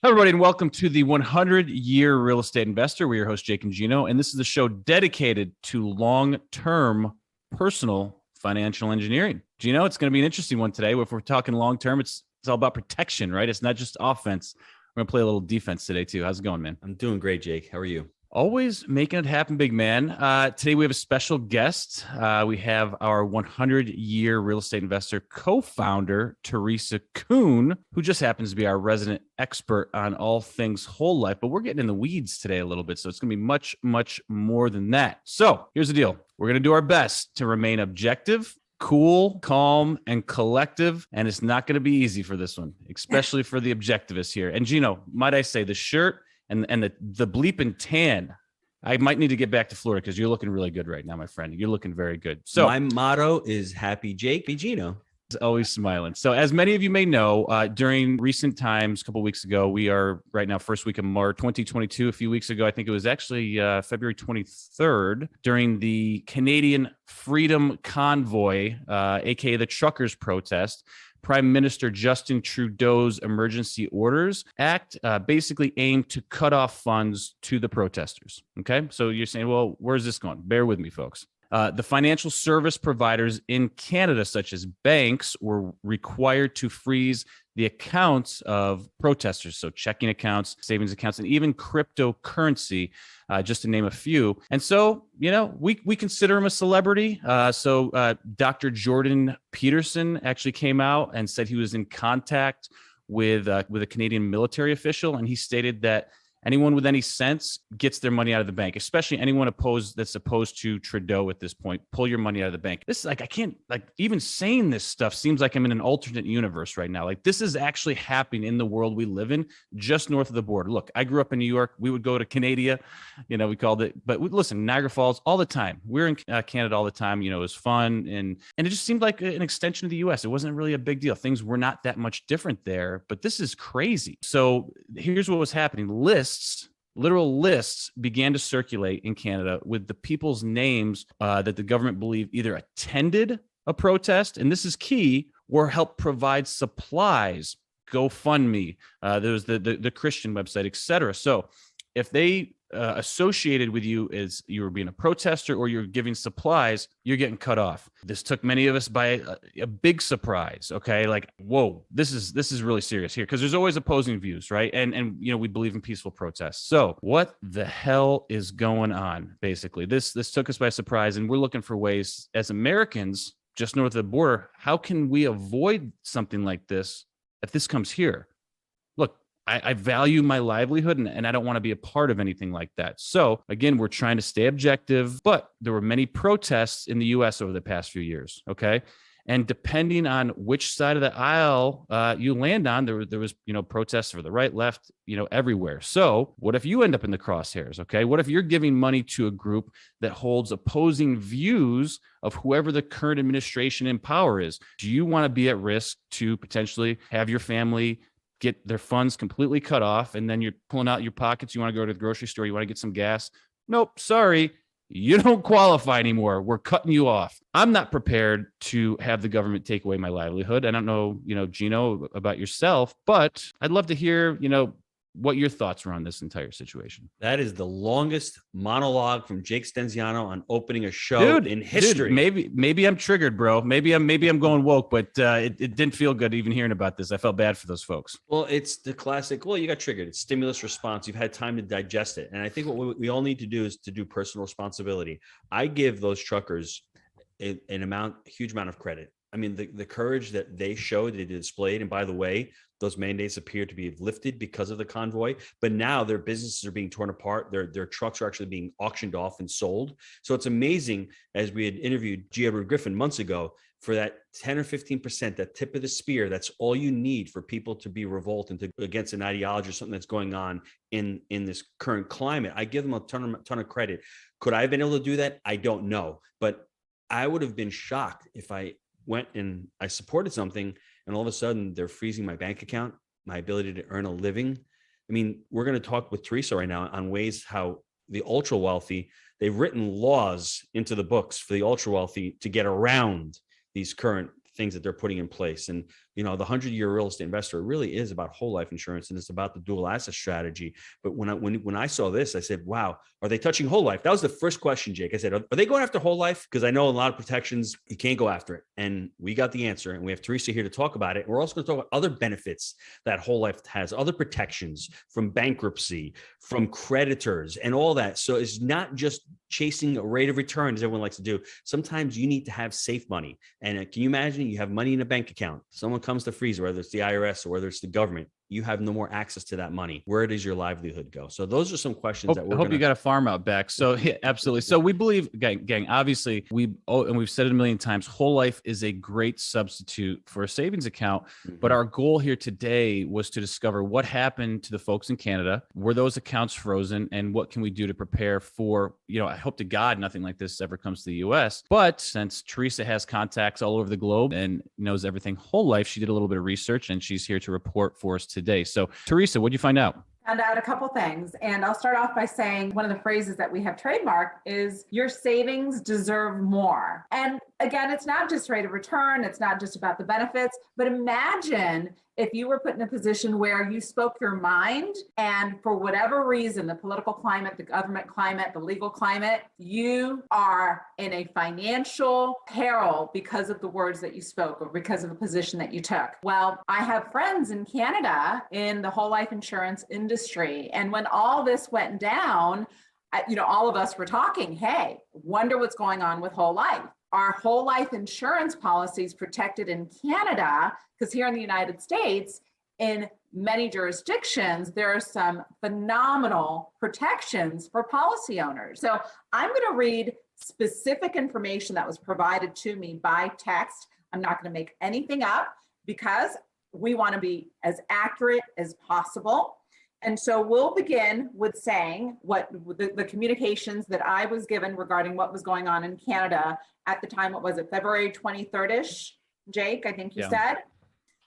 Hello, everybody, and welcome to the 100-Year Real Estate Investor. We're your host, Jake and Gino, and this is the show dedicated to long-term personal financial engineering. Gino, it's going to be an interesting one today. If we're talking long-term, it's all about protection, right? It's not just offense. We're going to play a little defense today, too. How's it going, man? I'm doing great, Jake. How are you? Always making it happen, big man. Today we have a special guest. We have our 100-year real estate investor co-founder, Teresa Kuhn, who just happens to be our resident expert on all things whole life. But we're getting in the weeds today a little bit, so it's going to be much, much more than that. So here's the deal. We're going to do our best to remain objective, cool, calm, and collective. And it's not going to be easy for this one, especially for the objectivists here. And Gino, might I say, the shirt and the bleeping tan. I might need to get back to Florida because you're looking really good right now, my friend. You're looking very good. So my motto is happy Jake, be Gino. Always smiling. So as many of you may know, during recent times, a couple of weeks ago, we are right now, first week of March 2022. A few weeks ago, I think it was actually February 23rd, during the Canadian Freedom Convoy, aka the Truckers protest. Prime Minister Justin Trudeau's Emergency Orders Act basically aimed to cut off funds to the protesters. Okay, so you're saying, well, where's this going? Bear with me, folks. The financial service providers in Canada, such as banks, were required to freeze the accounts of protesters, so checking accounts, savings accounts, and even cryptocurrency, just to name a few. And so, you know, we consider him a celebrity. So Dr. Jordan Peterson actually came out and said he was in contact with a Canadian military official, and he stated that anyone with any sense gets their money out of the bank, especially anyone that's opposed to Trudeau at this point. Pull your money out of the bank. This is like, I can't, like, even saying this stuff seems like I'm in an alternate universe right now. Like, this is actually happening in the world we live in, just north of the border. Look, I grew up in New York. We would go to Canada, you know, we called it, but listen, Niagara Falls all the time. We're in Canada all the time. You know, it was fun. And it just seemed like an extension of the US. It wasn't really a big deal. Things were not that much different there, but this is crazy. So here's what was happening. Literal lists began to circulate in Canada with the people's names that the government believed either attended a protest, and this is key, or helped provide supplies, GoFundMe, there was the Christian website, etc. So if they associated with you as you were being a protester or you're giving supplies, you're getting cut off. This took many of us by a big surprise. Okay, like, whoa, this is really serious here, because there's always opposing views, right? And you know, we believe in peaceful protests. So what the hell is going on? Basically, this took us by surprise, and we're looking for ways as Americans just north of the border. How can we avoid something like this if this comes here? Look, I value my livelihood, and I don't want to be a part of anything like that. So again, we're trying to stay objective, but there were many protests in the US over the past few years. Okay. And depending on which side of the aisle you land on, there was, you know, protests for the right, left, you know, everywhere. So what if you end up in the crosshairs? Okay. What if you're giving money to a group that holds opposing views of whoever the current administration in power is? Do you want to be at risk to potentially have your family get their funds completely cut off, and then you're pulling out your pockets? You want to go to the grocery store, you want to get some gas? Nope, sorry, you don't qualify anymore. We're cutting you off. I'm not prepared to have the government take away my livelihood. I don't know, you know, Gino, about yourself, but I'd love to hear, you know, what your thoughts were on this entire situation. That is the longest monologue from Jake Stenziano on opening a show in history. Maybe I'm triggered, bro. Maybe I'm going woke, but it didn't feel good even hearing about this. I felt bad for those folks. Well, it's the classic, well, you got triggered. It's stimulus response. You've had time to digest it. And I think what we all need to do is to do personal responsibility. I give those truckers a huge amount of credit. I mean, the courage that they showed, they displayed. And by the way, those mandates appear to be lifted because of the convoy, but now their businesses are being torn apart. Their trucks are actually being auctioned off and sold. So it's amazing, as we had interviewed G. Edward Griffin months ago, for that 10 or 15%, that tip of the spear, that's all you need for people to be revolted against an ideology or something that's going on in this current climate. I give them a ton of credit. Could I have been able to do that? I don't know, but I would have been shocked if I went and I supported something and all of a sudden they're freezing my bank account, my ability to earn a living. I mean, we're going to talk with Teresa right now on ways how the ultra wealthy, they've written laws into the books for the ultra wealthy to get around these current things that they're putting in place. And, the 100-year real estate investor really is about whole life insurance, and it's about the dual asset strategy. But when I saw this, I said, wow, are they touching whole life? That was the first question, Jake. I said, are they going after whole life? Because I know a lot of protections, you can't go after it. And we got the answer, and we have Teresa here to talk about it. We're also going to talk about other benefits that whole life has, other protections from bankruptcy, from creditors, and all that. So it's not just chasing a rate of return, as everyone likes to do. Sometimes you need to have safe money. And can you imagine you have money in a bank account? Someone comes to freeze, whether it's the IRS or whether it's the government, you have no more access to that money. Where does your livelihood go? So those are some questions that I hope you got a farm out back. So yeah, absolutely. So we believe, gang, obviously and we've said it a million times, whole life is a great substitute for a savings account. Mm-hmm. But our goal here today was to discover what happened to the folks in Canada. Were those accounts frozen? And what can we do to prepare for, I hope to God nothing like this ever comes to the US. But since Teresa has contacts all over the globe and knows everything whole life, she did a little bit of research and she's here to report for us today. So Teresa, what'd you find out? Found out a couple things. And I'll start off by saying one of the phrases that we have trademarked is your savings deserve more. And again, it's not just rate of return. It's not just about the benefits, but imagine if you were put in a position where you spoke your mind and for whatever reason, the political climate, the government climate, the legal climate, you are in a financial peril because of the words that you spoke or because of the position that you took. Well, I have friends in Canada in the whole life insurance industry. And when all this went down, all of us were talking, hey, wonder what's going on with whole life. Are whole life insurance policies protected in Canada? Because here in the United States, in many jurisdictions, there are some phenomenal protections for policy owners. So I'm going to read specific information that was provided to me by text. I'm not going to make anything up because we want to be as accurate as possible. And so we'll begin with saying what the communications that I was given regarding what was going on in Canada at the time. What was it, February 23rd-ish, Jake, I think you said?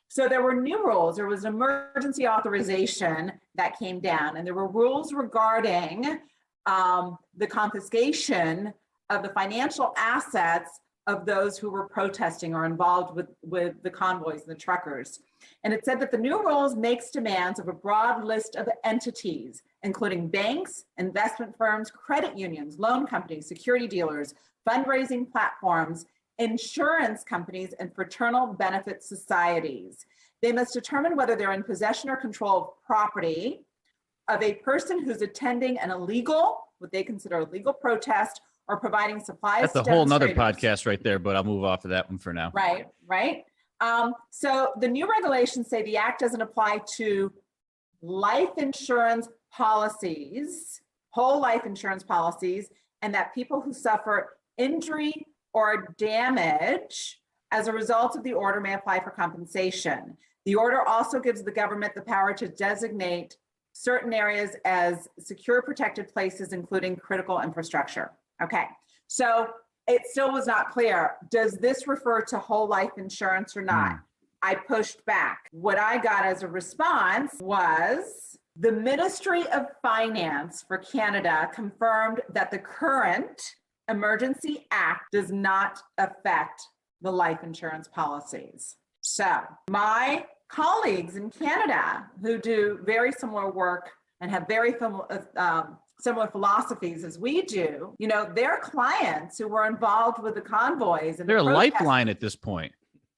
So there were new rules. There was an emergency authorization that came down, and there were rules regarding the confiscation of the financial assets of those who were protesting or involved with the convoys and the truckers. And it said that the new rules makes demands of a broad list of entities, including banks, investment firms, credit unions, loan companies, security dealers, fundraising platforms, insurance companies, and fraternal benefit societies. They must determine whether they're in possession or control of property of a person who's attending an illegal, what they consider a legal protest, or providing supplies. That's a whole nother podcast right there, but I'll move off of that one for now. Right. So the new regulations say the act doesn't apply to life insurance policies, whole life insurance policies, and that people who suffer injury or damage as a result of the order may apply for compensation. The order also gives the government the power to designate certain areas as secure protected places, including critical infrastructure. Okay, so it still was not clear. Does this refer to whole life insurance or not? I pushed back. What I got as a response was the Ministry of Finance for Canada confirmed that the current Emergency Act does not affect the life insurance policies. So my colleagues in Canada who do very similar work and have very similar philosophies as we do, their clients who were involved with the convoys and they're a lifeline at this point.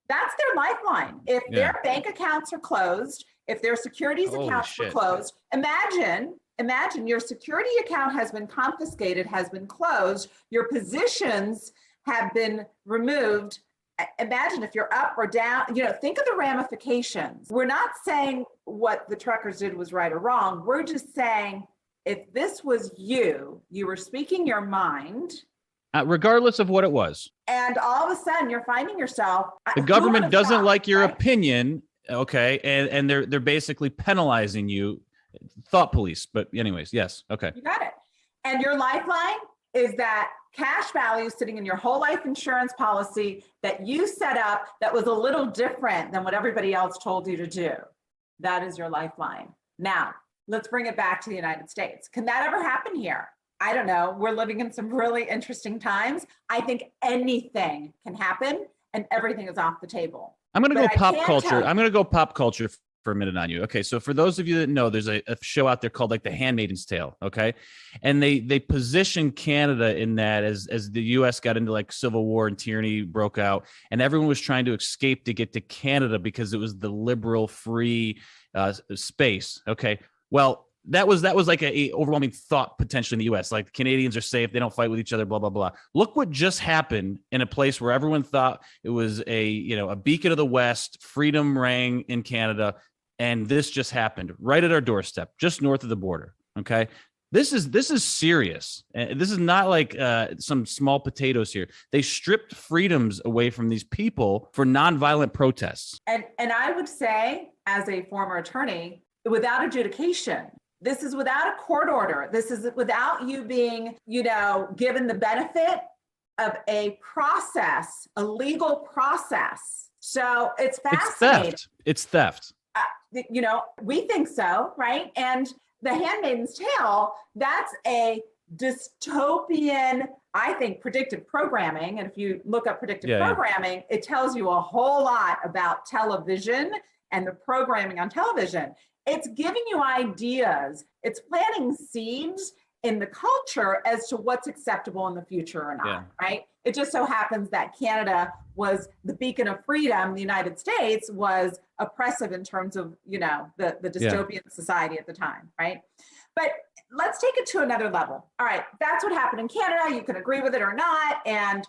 That's their lifeline. If their bank accounts are closed, if their securities accounts were closed, imagine your security account has been confiscated, has been closed, your positions have been removed. Imagine if you're up or down, think of the ramifications. We're not saying what the truckers did was right or wrong. We're just saying, if this was you were speaking your mind. Regardless of what it was. And all of a sudden you're finding yourself. The government doesn't like your opinion. Okay. And they're basically penalizing you. Thought police. But anyways, yes. Okay. You got it. And your lifeline is that cash value sitting in your whole life insurance policy that you set up that was a little different than what everybody else told you to do. That is your lifeline. Now, let's bring it back to the United States. Can that ever happen here? I don't know. We're living in some really interesting times. I think anything can happen. and everything is off the table. I'm going to But go I pop can culture. tell you- I'm going to go pop culture for a minute on you. Okay. So for those of you that know, there's a show out there called like The Handmaid's Tale. Okay. And they position Canada in that as the US got into like civil war and tyranny broke out, and everyone was trying to escape to get to Canada because it was the liberal, free space. Okay. Well, that was like a overwhelming thought potentially in the US. Like, Canadians are safe, they don't fight with each other, blah, blah, blah. Look what just happened in a place where everyone thought it was a beacon of the West, freedom rang in Canada. And this just happened right at our doorstep, just north of the border. Okay. This is serious. This is not like some small potatoes here. They stripped freedoms away from these people for nonviolent protests. And I would say, as a former attorney, without adjudication, this is without a court order. This is without you being, given the benefit of a process, a legal process. So it's fascinating. It's theft. We think so, right? And The Handmaid's Tale, that's a dystopian, I think, predictive programming. And if you look up predictive programming, it tells you a whole lot about television and the programming on television. It's giving you ideas. It's planting seeds in the culture as to what's acceptable in the future or not, right? It just so happens that Canada was the beacon of freedom. The United States was oppressive in terms of, the dystopian society at the time, right? But let's take it to another level. All right, that's what happened in Canada. You can agree with it or not. And,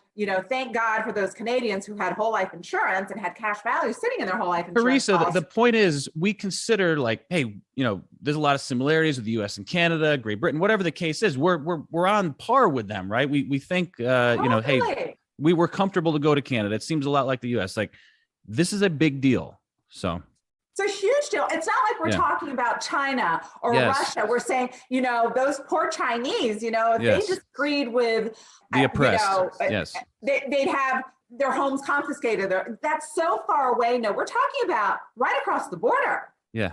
thank God for those Canadians who had whole life insurance and had cash value sitting in their whole life insurance. Teresa, the point is, we consider like, hey, there's a lot of similarities with the US and Canada, Great Britain, whatever the case is. We're on par with them, right? We think, hey, we were comfortable to go to Canada. It seems a lot like the US. Like, this is a big deal. So it's a huge deal. It's not like we're talking about China or Russia. We're saying, those poor Chinese, if they disagreed with the oppressed, they'd have their homes confiscated. That's so far away. No, we're talking about right across the border. Yeah.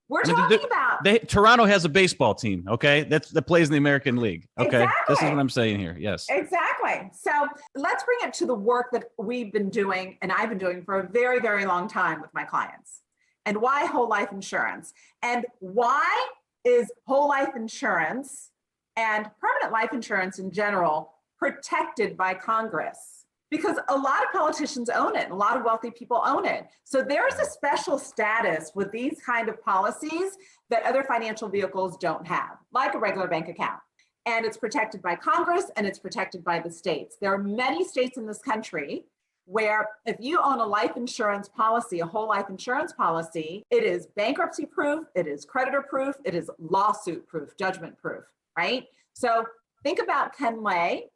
We're talking about Toronto has a baseball team. Okay. that plays in the American League. Okay. Exactly. This is what I'm saying here. Yes. Exactly. So let's bring it to the work that we've been doing and I've been doing for a very, very long time with my clients. And why whole life insurance? And why is whole life insurance and permanent life insurance in general protected by Congress? Because a lot of politicians own it, and a lot of wealthy people own it. So there's a special status with these kind of policies that other financial vehicles don't have, like a regular bank account. And it's protected by Congress and it's protected by the states. There are many states in this country where if you own a life insurance policy, a whole life insurance policy, it is bankruptcy proof, it is creditor proof, it is lawsuit proof, judgment proof, right? So think about Ken Lay.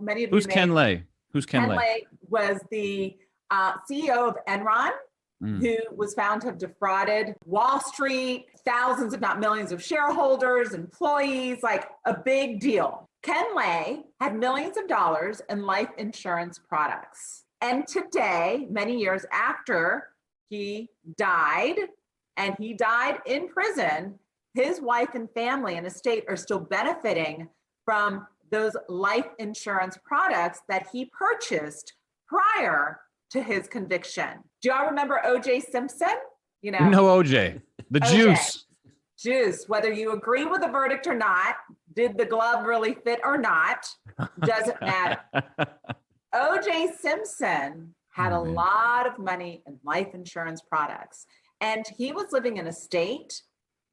Many of Who's you Ken Lay? Who's Ken Lay? Lay was the CEO of Enron, who was found to have defrauded Wall Street, thousands, if not millions of shareholders, employees, like a big deal. Ken Lay had millions of dollars in life insurance products. And today, many years after he died, and he died in prison, his wife and family and estate are still benefiting from those life insurance products that he purchased prior to his conviction. Do y'all remember O.J. Simpson? No, O.J. The OJ. Juice. Whether you agree with the verdict or not, did the glove really fit or not, doesn't matter. O.J. Simpson had a lot of money in life insurance products, and he was living in a state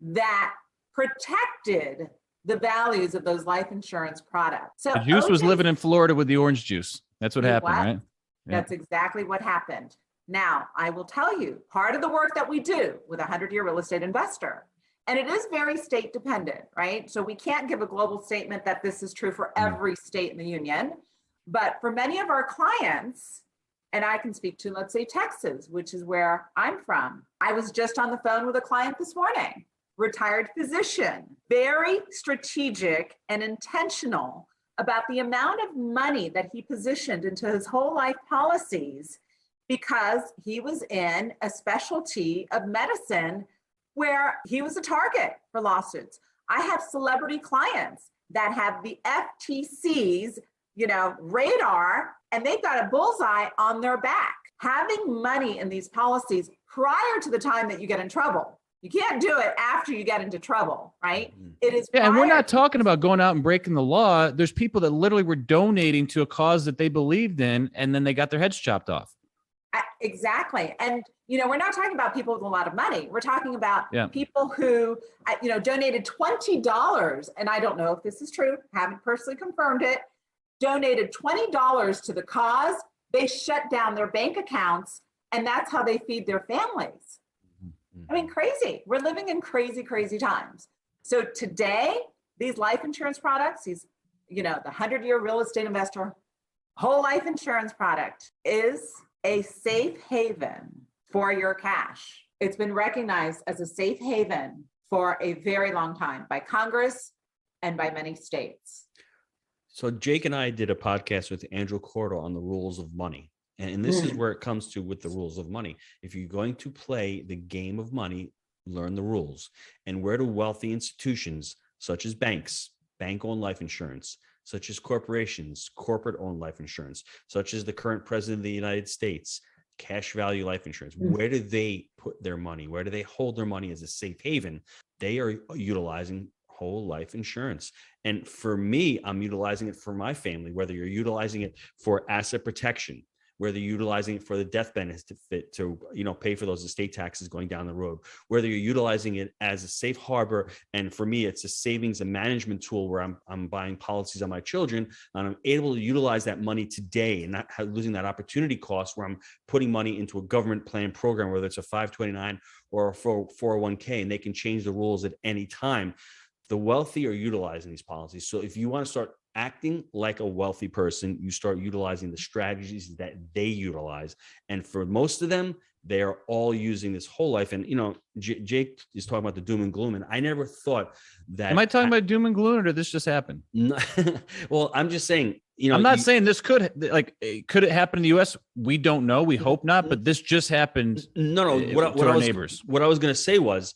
that protected the values of those life insurance products. So the juice was living in Florida with the orange juice. That's what happened, right? That's exactly what happened. Now, I will tell you, part of the work that we do with a 100-year real estate investor, and it is very state dependent, right? So we can't give a global statement that this is true for every state in the union. But for many of our clients, and I can speak to, let's say, Texas, which is where I'm from. I was just on the phone with a client this morning, retired physician, very strategic and intentional about the amount of money that he positioned into his whole life policies because he was in a specialty of medicine where he was a target for lawsuits. I have celebrity clients that have the FTC's radar, and they've got a bullseye on their back having money in these policies prior to the time that you get in trouble. You can't do it after you get into trouble, right? It is. Yeah, and we're not talking about going out and breaking the law. There's people that literally were donating to a cause that they believed in, and then they got their heads chopped off. Exactly. And, we're not talking about people with a lot of money. We're talking about people who, donated $20. And I don't know if this is true, haven't personally confirmed it, donated $20 to the cause. They shut down their bank accounts, and that's how they feed their families. I mean, crazy. We're living in crazy, crazy times. So today, these life insurance products, the 100-year real estate investor whole life insurance product is a safe haven for your cash. It's been recognized as a safe haven for a very long time by Congress and by many states. So Jake and I did a podcast with Andrew Cordo on the rules of money. And this is where it comes to with the rules of money. If you're going to play the game of money, learn the rules. And where do wealthy institutions such as banks, bank-owned life insurance, such as corporations, corporate-owned life insurance, such as the current president of the United States, cash value life insurance, where do they put their money? Where do they hold their money as a safe haven? They are utilizing whole life insurance. And for me, I'm utilizing it for my family, whether you're utilizing it for asset protection, whether you're utilizing it for the death benefit to pay for those estate taxes going down the road, whether you're utilizing it as a safe harbor. And for me, it's a savings and management tool where I'm buying policies on my children, and I'm able to utilize that money today and not losing that opportunity cost where I'm putting money into a government plan program, whether it's a 529 or a 401k, and they can change the rules at any time. The wealthy are utilizing these policies. So if you want to start acting like a wealthy person, you start utilizing the strategies that they utilize. And for most of them, they are all using this whole life. And, Jake is talking about the doom and gloom. And I never thought that. Am I talking about doom and gloom, or did this just happen? Well, I'm just saying, I'm not saying this could it happen in the US? We don't know. We hope not. But this just happened. No. What our neighbors. What I was going to say was,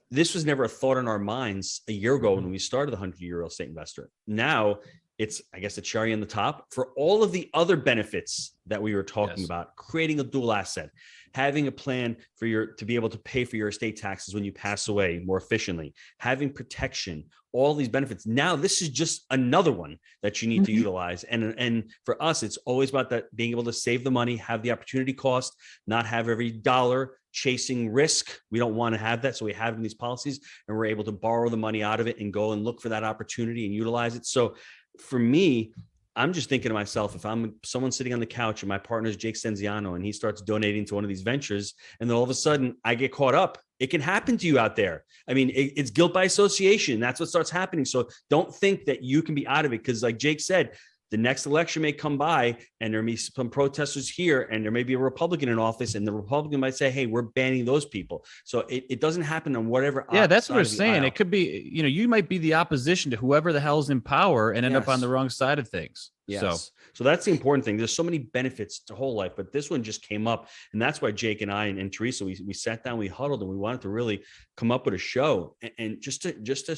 this was never a thought in our minds a year ago when we started the 100-year real estate investor. Now it's, I guess, a cherry on the top for all of the other benefits that we were talking about, creating a dual asset, having a plan to be able to pay for your estate taxes when you pass away more efficiently, having protection, all these benefits. Now, this is just another one that you need to utilize. And for us, it's always about that, being able to save the money, have the opportunity cost, not have every dollar chasing risk. We don't want to have that. So we have in these policies, and we're able to borrow the money out of it and go and look for that opportunity and utilize it. So for me, I'm just thinking to myself, if I'm someone sitting on the couch and my partner is Jake Stenziano and he starts donating to one of these ventures, and then all of a sudden I get caught up, it can happen to you out there. I mean, it's guilt by association. That's what starts happening. So don't think that you can be out of it, because like Jake said, the next election may come by and there may be some protesters here, and there may be a Republican in office, and the Republican might say, hey, we're banning those people. So it doesn't happen on whatever. Yeah, that's what we're saying. It could be, you might be the opposition to whoever the hell's in power and end up on the wrong side of things. Yes. So that's the important thing. There's so many benefits to whole life, but this one just came up. And that's why Jake and I and Teresa, we sat down, we huddled, and we wanted to really come up with a show and just to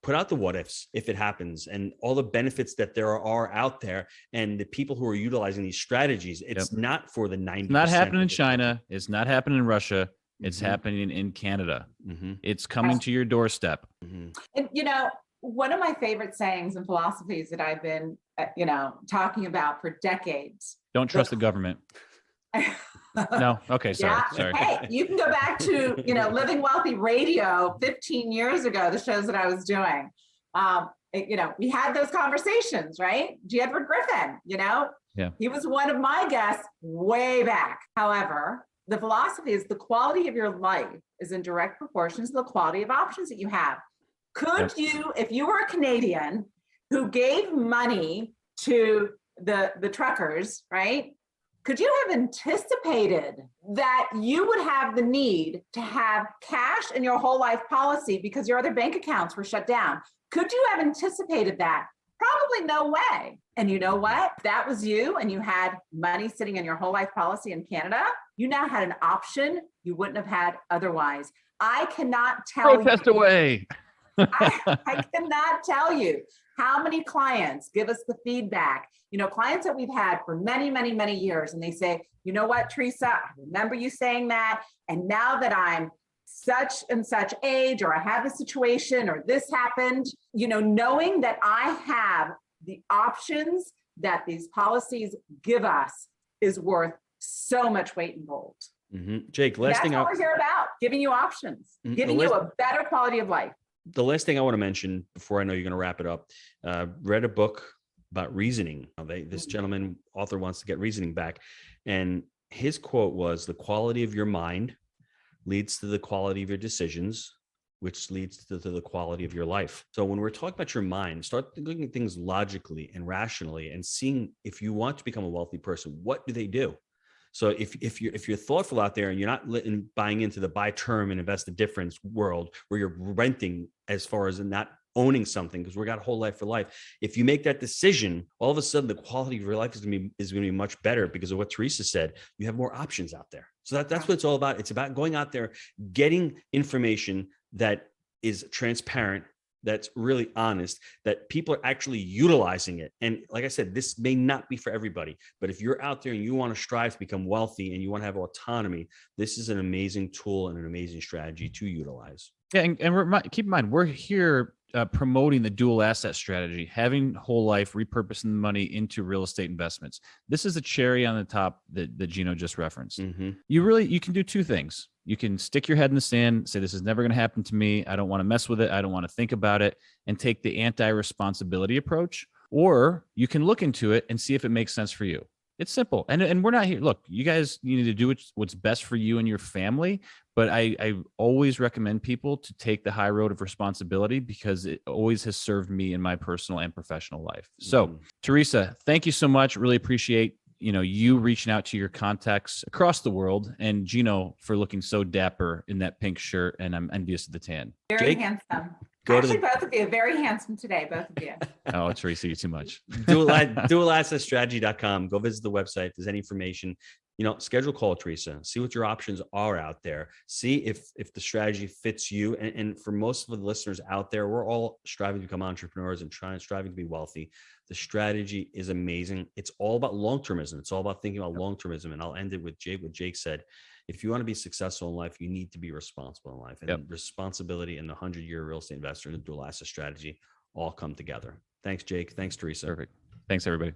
put out the what ifs if it happens, and all the benefits that there are out there, and the people who are utilizing these strategies. It's not for the 90%. It's not happening in China. It's not happening in Russia. It's happening in Canada. It's coming to your doorstep. And, one of my favorite sayings and philosophies that I've been, talking about for decades. Don't trust the government. No. Okay. Sorry. Hey, you can go back to, Living Wealthy Radio 15 years ago, the shows that I was doing. We had those conversations, right? G. Edward Griffin, he was one of my guests way back. However, the philosophy is the quality of your life is in direct proportion to the quality of options that you have. Could you, if you were a Canadian who gave money to the truckers, right? Could you have anticipated that you would have the need to have cash in your whole life policy because your other bank accounts were shut down? Could you have anticipated that? Probably no way. And you know what? If that was you and you had money sitting in your whole life policy in Canada, you now had an option you wouldn't have had otherwise. I cannot tell you. Protest away. I cannot tell you how many clients give us the feedback, clients that we've had for many, many, many years. And they say, you know what, Teresa, I remember you saying that. And now that I'm such and such age, or I have a situation, or this happened, knowing that I have the options that these policies give us is worth so much weight in gold. Jake, that's what we're here about, giving you options, giving you a better quality of life. The last thing I want to mention before I know you're going to wrap it up, read a book about reasoning. This gentleman, author, wants to get reasoning back. And his quote was, the quality of your mind leads to the quality of your decisions, which leads to the quality of your life. So when we're talking about your mind, start looking at things logically and rationally and seeing, if you want to become a wealthy person, what do they do? So if you're thoughtful out there and you're not buying into the buy term and invest the difference world where you're renting as far as not owning something, because we got a whole life for life. If you make that decision, all of a sudden the quality of your life is going to be much better because of what Teresa said. You have more options out there. So that's what it's all about. It's about going out there, getting information that is transparent, that's really honest, that people are actually utilizing it. And like I said, this may not be for everybody, but if you're out there and you want to strive to become wealthy and you want to have autonomy, this is an amazing tool and an amazing strategy to utilize. Yeah, and keep in mind, we're here promoting the dual asset strategy, having whole life, repurposing the money into real estate investments. This is a cherry on the top that Gino just referenced. You can do two things. You can stick your head in the sand, say, this is never going to happen to me. I don't want to mess with it. I don't want to think about it, and take the anti-responsibility approach. Or you can look into it and see if it makes sense for you. It's simple. And we're not here. Look, you guys need to do what's best for you and your family. But I always recommend people to take the high road of responsibility, because it always has served me in my personal and professional life. So, Teresa, thank you so much. Really appreciate you reaching out to your contacts across the world, and Gino for looking so dapper in that pink shirt, and I'm envious of the tan. Very handsome. Actually, both of you are very handsome today, both of you. Oh, Teresa, you're too much. Dualassetstrategy.com. Go visit the website. If there's any information, schedule a call, Teresa. See what your options are out there. See if the strategy fits you. And for most of the listeners out there, we're all striving to become entrepreneurs and striving to be wealthy. The strategy is amazing. It's all about long-termism. It's all about thinking about long-termism. And I'll end it with Jake. What Jake said. If you want to be successful in life, you need to be responsible in life. And responsibility and the 100-year real estate investor and the dual asset strategy all come together. Thanks, Jake. Thanks, Teresa. Perfect. Thanks, everybody.